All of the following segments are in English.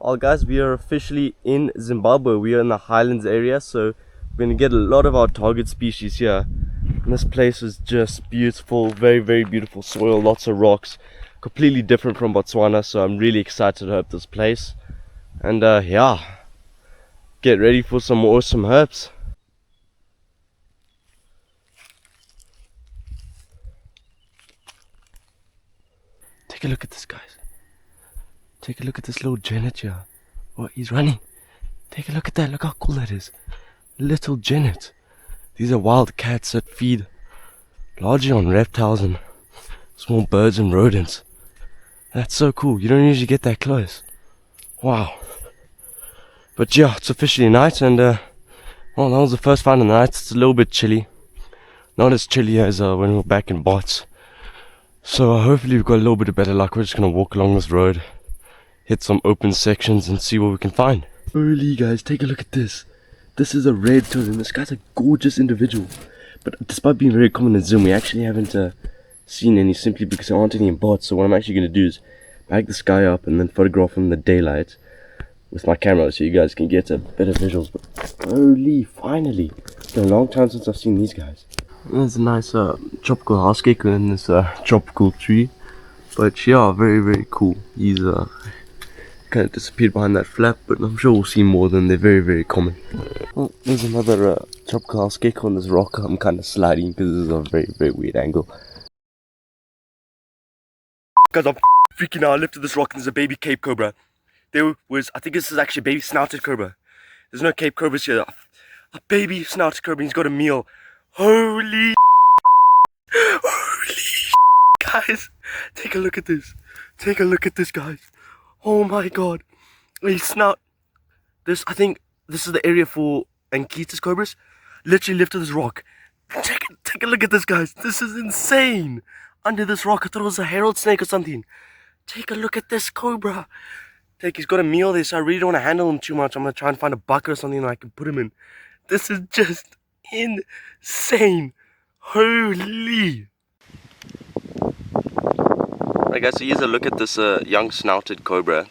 Well guys, we are officially in Zimbabwe. We are in the highlands area, so we're going to get a lot of our target species here. And this place is just beautiful, very beautiful soil, lots of rocks, completely different from Botswana, so I'm really excited to help this place. And yeah, get ready for some awesome herps. Take a look at this, guys. Take a look at this little genet here. Oh, he's running. Take a look at that. Look how cool that is. Little genet. These are wild cats that feed largely on reptiles and small birds and rodents. That's so cool. You don't usually get that close. Wow. But yeah, it's officially night, and well, that was the first find of the night. It's a little bit chilly. Not as chilly as when we were back in Bots. So hopefully we've got a little bit of better luck. We're just going to walk along this road, hit some open sections and see what we can find. Holy guys, take a look at this. This is a red toad, and this guy's a gorgeous individual. But despite being very common in Zim, we actually haven't seen any, simply because there aren't any in Bots. So what I'm actually going to do is bag this guy up and then photograph him in the daylight with my camera so you guys can get a better visuals. But holy, finally. It's been a long time since I've seen these guys. There's a nice tropical house gecko in this tropical tree. But yeah, very cool. He's kind of disappeared behind that flap, but I'm sure we'll see more of them. They're very common. Oh, there's another tropical house gecko on this rock. I'm kind of sliding because this is a very weird angle. Guys, I'm freaking out. I lifted this rock and there's a baby Cape Cobra. There was, I think this is actually a baby Snouted Cobra. There's no Cape Cobras here. A baby Snouted Cobra, he's got a meal. Holy guys, take a look at this. Take a look at this, guys. Oh my god. A snout. This, I think this is the area for Ankeeta's cobras. Literally lifted this rock. Take a look at this, guys. This is insane. Under this rock, I thought it was a herald snake or something. Take a look at this cobra. He's got a meal there, so I really don't want to handle him too much. I'm going to try and find a bucket or something that I can put him in. This is just insane. Holy. Alright guys, so here's a look at this young snouted cobra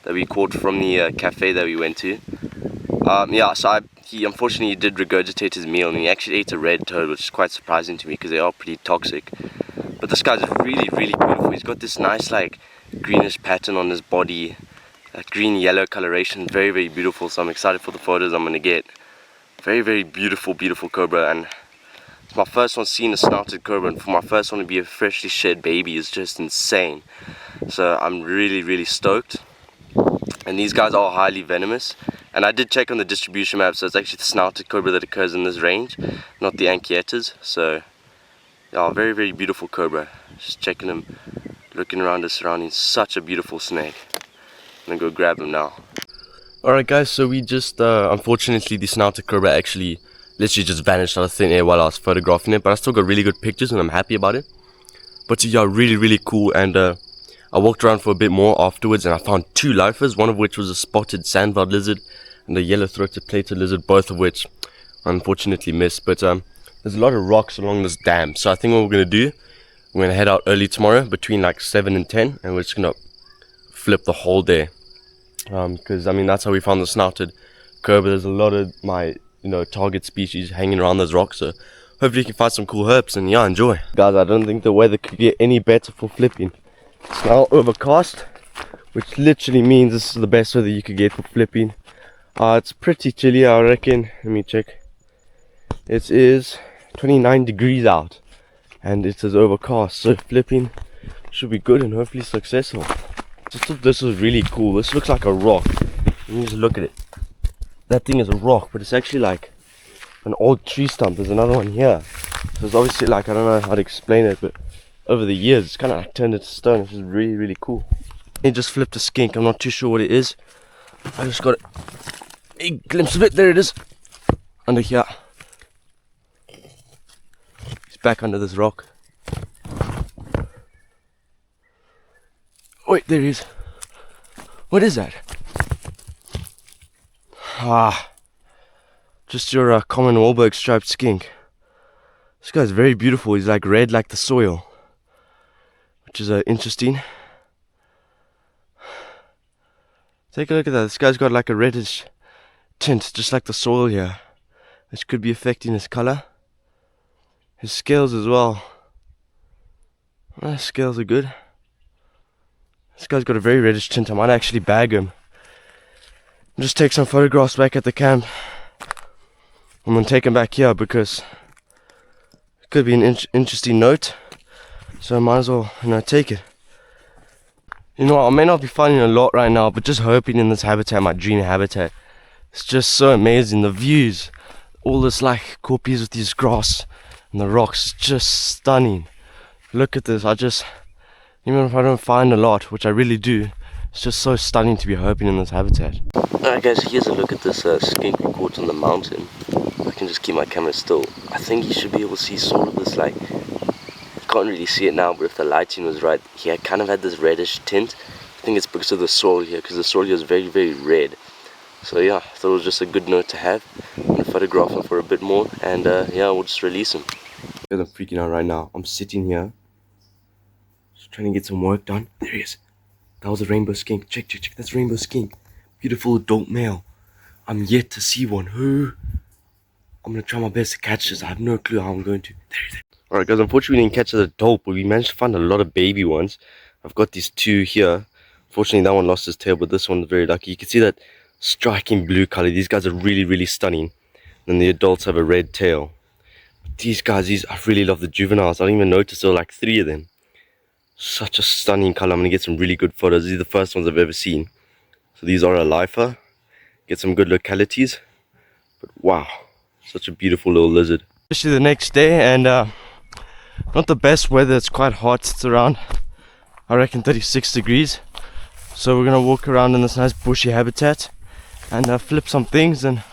that we caught from the cafe that we went to. Yeah, so he unfortunately did regurgitate his meal, and he actually ate a red toad, which is quite surprising to me because they are pretty toxic. But this guy's really beautiful. He's got this nice like greenish pattern on his body, that green yellow coloration, very beautiful. So I'm excited for the photos I'm gonna get. Very beautiful cobra, and it's my first one seeing a snouted cobra, and for my first one to be a freshly shed baby is just insane. So I'm really stoked. And these guys are highly venomous, and I did check on the distribution map, so it's actually the snouted cobra that occurs in this range, not the ankyetas. So yeah, very beautiful cobra. Just checking him, looking around his surroundings. Such a beautiful snake. I'm gonna go grab him now. Alright guys, so we just unfortunately the snouted cobra actually literally just vanished out of thin air while I was photographing it, but I still got really good pictures and I'm happy about it. But yeah, really cool. And I walked around for a bit more afterwards and I found 2 lifers, one of which was a spotted sandveld lizard and a yellow-throated plated lizard, both of which I unfortunately missed. But there's a lot of rocks along this dam, so I think what we're going to do, we're going to head out early tomorrow between like 7 and 10, and we're just going to flip the whole day. Because I mean, that's how we found the snouted cobra. There's a lot of my target species hanging around those rocks, so hopefully you can find some cool herps, and yeah, enjoy. Guys, I don't think the weather could get any better for flipping. It's now overcast, which literally means this is the best weather you could get for flipping. It's pretty chilly, I reckon. Let me check. It is 29 degrees out and it is overcast, so flipping should be good and hopefully successful. I thought this was really cool. This looks like a rock. You just look at it. That thing is a rock, but it's actually like an old tree stump. There's another one here. So it's obviously like, I don't know how to explain it, but over the years it's kind of like turned into stone, which is really cool. It just flipped a skink. I'm not too sure what it is. I just got a glimpse of it. There it is. Under here. It's back under this rock. Wait, there he is. What is that? Just your common Wahlberg striped skink. This guy's very beautiful. He's like red like the soil, which is interesting. Take a look at that. This guy's got like a reddish tint, just like the soil here, which could be affecting his color. His scales as well. His scales are good. This guy's got a very reddish tint. I might actually bag him. Just take some photographs back at the camp. I'm gonna take him back here because it could be an interesting note. So I might as well, take it. You know, I may not be finding a lot right now, but just hoping in this habitat, my dream habitat. It's just so amazing. The views, all this like kopjes with these grass and the rocks, just stunning. Look at this. Even if I don't find a lot, which I really do, it's just so stunning to be herping in this habitat. Alright guys, here's a look at this skink we caught on the mountain. I can just keep my camera still. I think you should be able to see sort of this, like, you can't really see it now, but if the lighting was right, he kind of had this reddish tint. I think it's because of the soil here, because the soil here is very, very red. So yeah, I thought it was just a good note to have. I'm going to photograph him for a bit more, and yeah, we'll just release him. I'm freaking out right now. I'm sitting here, just trying to get some work done. There he is. That was a rainbow skink. Check. That's rainbow skink. Beautiful adult male. I'm yet to see one. I'm going to try my best to catch this. I have no clue how I'm going to. There he is. Alright guys, unfortunately we didn't catch the adult, but we managed to find a lot of baby ones. I've got these two here. Unfortunately that one lost his tail, but this one's very lucky. You can see that striking blue color. These guys are really, really stunning. And the adults have a red tail. But these guys, I really love the juveniles. I didn't even notice there were like 3 of them. Such a stunning color. I'm going to get some really good photos. These are the first ones I've ever seen. So these are a lifer. Get some good localities. But wow, such a beautiful little lizard. Especially the next day, and not the best weather. It's quite hot. It's around, I reckon, 36 degrees. So we're going to walk around in this nice bushy habitat and flip some things, and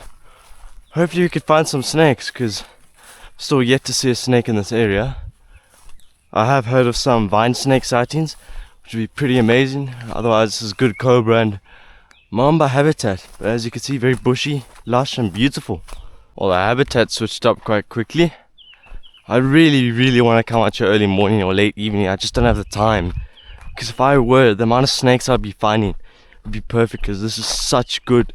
hopefully we could find some snakes, because still yet to see a snake in this area. I have heard of some vine snake sightings, which would be pretty amazing. Otherwise this is good cobra and mamba habitat. But as you can see, very bushy, lush and beautiful. Well, the habitat switched up quite quickly. I really want to come out here early morning or late evening. I just don't have the time, because if I were, the amount of snakes I'd be finding would be perfect, because this is such good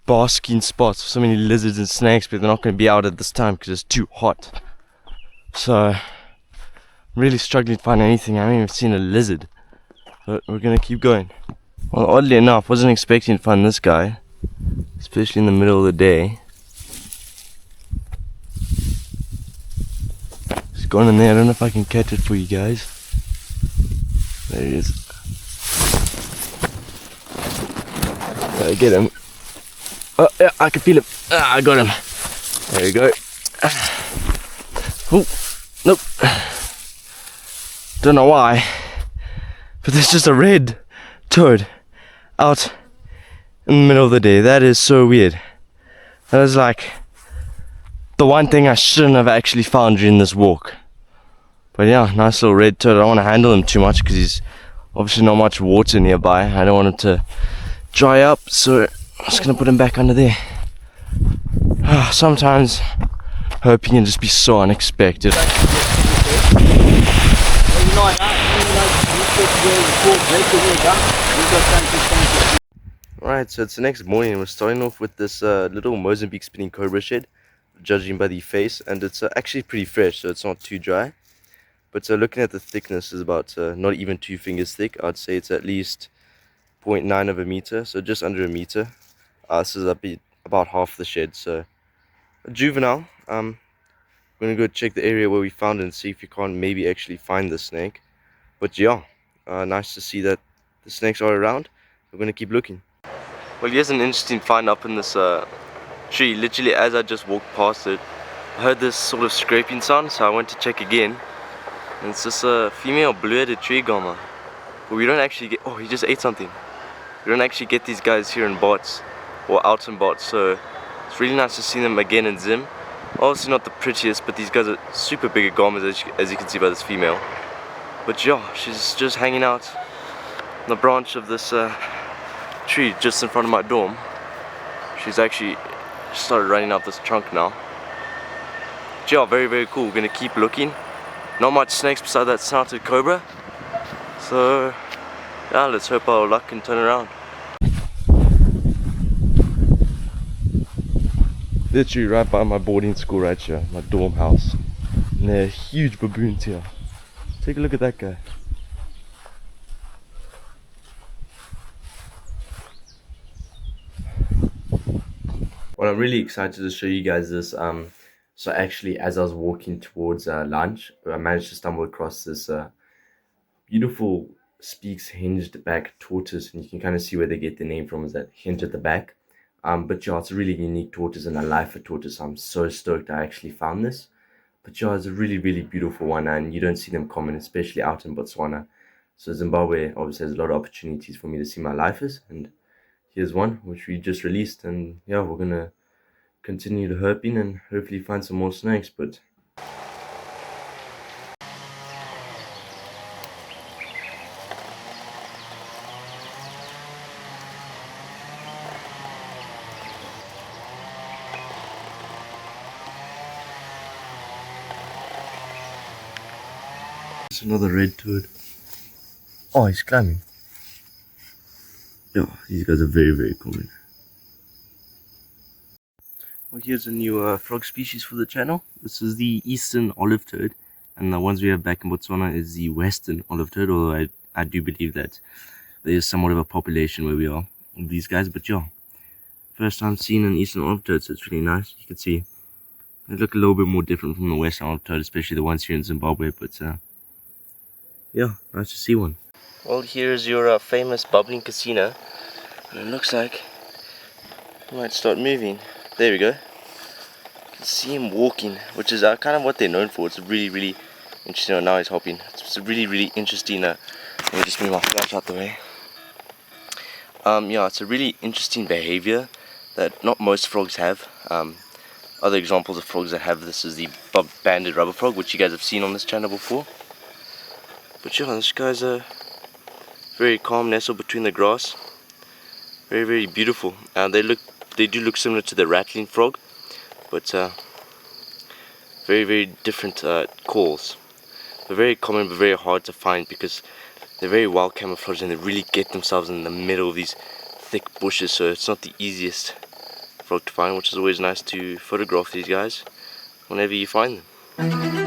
basking spots for so many lizards and snakes, but they're not going to be out at this time because it's too hot. So I'm really struggling to find anything. I haven't even seen a lizard, but we're going to keep going. Well, oddly enough, wasn't expecting to find this guy, especially in the middle of the day. It's gone in there. I don't know if I can catch it for you guys. There he is. Gotta get him. Oh yeah, I can feel him. I got him. There you go. Oh, nope. Don't know why, but there's just a red toad out in the middle of the day. That is so weird. That is like the one thing I shouldn't have actually found during this walk. But yeah, nice little red toad. I don't want to handle him too much because he's obviously not much water nearby. I don't want him to dry up, so I'm just going to put him back under there. Sometimes hoping can just be so unexpected. Right, so it's the next morning and we're starting off with this little Mozambique spinning cobra shed, judging by the face, and it's actually pretty fresh, so it's not too dry. But looking at the thickness, is about not even 2 fingers thick. I'd say it's at least 0.9 of a meter, so just under a meter. This is about half the shed, so a juvenile. I'm going to go check the area where we found it and see if you can't maybe actually find the snake. But yeah, nice to see that the snakes are around. We're going to keep looking. Well, here's an interesting find up in this tree. Literally as I just walked past it, I heard this sort of scraping sound, so I went to check again. And it's just a female blue-headed tree gomma. But we don't actually get... Oh, he just ate something. We don't actually get these guys here in bots, or out in bots, so it's really nice to see them again in Zim. Obviously not the prettiest, but these guys are super big gommas, as you can see by this female. But yeah, she's just hanging out on the branch of this tree just in front of my dorm. She's actually started running up this trunk now. But yeah, very cool. We're gonna keep looking. Not much snakes beside that snouted cobra. So yeah, let's hope our luck can turn around. Literally right by my boarding school right here, my dorm house. And there are huge baboons here. Take a look at that guy. Well, I'm really excited to show you guys this. So actually, as I was walking towards lunch, I managed to stumble across this beautiful Speaks hinged back tortoise, and you can kind of see where they get the name from, is that hinge at the back. But yeah, it's a really unique tortoise and a lifer tortoise. I'm so stoked I actually found this. But yeah, it's a really, really beautiful one, and you don't see them common, especially out in Botswana. So Zimbabwe obviously has a lot of opportunities for me to see my lifers, and here's one which we just released, and yeah, we're gonna continue the herping and hopefully find some more snakes. But it's another red toad. Oh, he's climbing. Yeah, these guys are very, very common. Well, here's a new frog species for the channel. This is the eastern olive toad, and the ones we have back in Botswana is the western olive toad, although I do believe that there is somewhat of a population where we are of these guys. But yeah, first time seeing an eastern olive toad, so it's really nice. You can see they look a little bit more different from the western olive toad, especially the ones here in Zimbabwe. But yeah, nice to see one. Well, here's your famous bubbling casino, and it looks like he might start moving. There we go. You can see him walking, which is kind of what they're known for. It's really, really interesting. Oh, now he's hopping. It's a really, really interesting. Let me just move my flash out the way. Yeah, it's a really interesting behavior that not most frogs have. Other examples of frogs that have this is the banded rubber frog, which you guys have seen on this channel before. But yeah, this guy's very calm, nestled between the grass. Very, very beautiful. They do look similar to the rattling frog, but very, very different calls. They're very common but very hard to find because they're very well camouflaged and they really get themselves in the middle of these thick bushes, so it's not the easiest frog to find, which is always nice to photograph these guys whenever you find them.